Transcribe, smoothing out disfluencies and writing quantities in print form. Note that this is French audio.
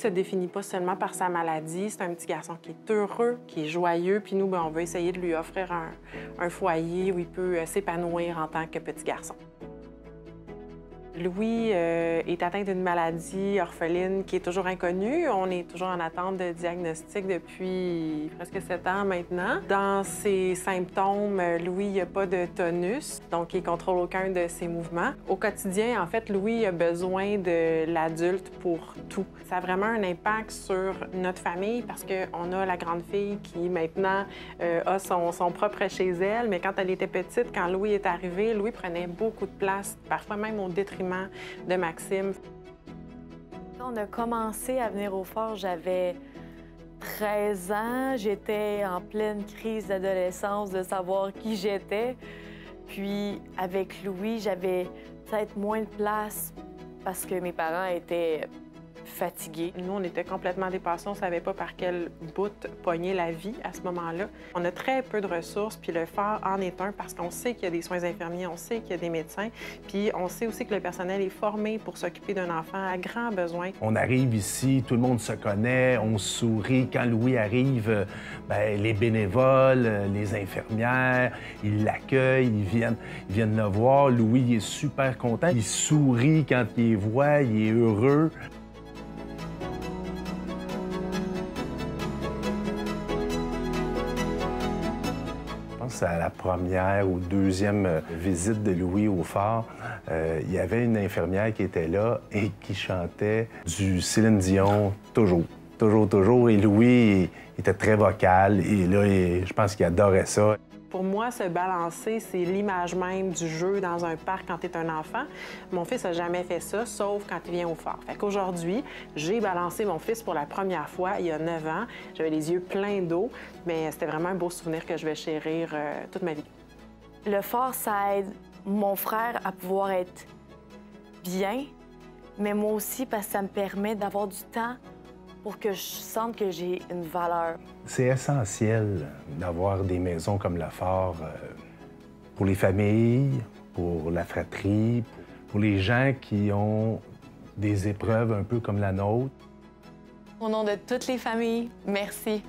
se définit pas seulement par sa maladie. C'est un petit garçon qui est heureux, qui est joyeux. Puis nous, bien, on veut essayer de lui offrir un foyer où il peut s'épanouir en tant que petit garçon. Louis est atteint d'une maladie orpheline qui est toujours inconnue. On est toujours en attente de diagnostic depuis presque 7 ans maintenant. Dans ses symptômes, Louis n'a pas de tonus, donc il ne contrôle aucun de ses mouvements. Au quotidien, en fait, Louis a besoin de l'adulte pour tout. Ça a vraiment un impact sur notre famille parce qu'on a la grande fille qui, maintenant, a son propre chez elle. Mais quand elle était petite, quand Louis est arrivé, Louis prenait beaucoup de place, parfois même au détriment de Maxime. Quand on a commencé à venir au fort, j'avais 13 ans. J'étais en pleine crise d'adolescence de savoir qui j'étais. Puis avec Louis, j'avais peut-être moins de place parce que mes parents étaient fatigués. Nous, on était complètement dépassés. On ne savait pas par quel bout pogner la vie à ce moment-là. On a très peu de ressources, puis le phare en est un parce qu'on sait qu'il y a des soins infirmiers, on sait qu'il y a des médecins, puis on sait aussi que le personnel est formé pour s'occuper d'un enfant à grand besoin. On arrive ici, tout le monde se connaît, on sourit. Quand Louis arrive, bien, les bénévoles, les infirmières, ils l'accueillent, ils viennent le voir. Louis il est super content, il sourit quand il les voit, il est heureux. À la première ou deuxième visite de Louis au phare, il y avait une infirmière qui était là et qui chantait du Céline Dion toujours, toujours, toujours. Et Louis était très vocal et là, je pense qu'il adorait ça. Pour moi, se balancer, c'est l'image même du jeu dans un parc quand tu es un enfant. Mon fils n'a jamais fait ça, sauf quand il vient au phare. Fait qu'aujourd'hui, j'ai balancé mon fils pour la première fois il y a 9 ans. J'avais les yeux pleins d'eau, mais c'était vraiment un beau souvenir que je vais chérir toute ma vie. Le phare, ça aide mon frère à pouvoir être bien, mais moi aussi parce que ça me permet d'avoir du temps pour que je sente que j'ai une valeur. C'est essentiel d'avoir des maisons comme le phare pour les familles, pour la fratrie, pour les gens qui ont des épreuves un peu comme la nôtre. Au nom de toutes les familles, merci.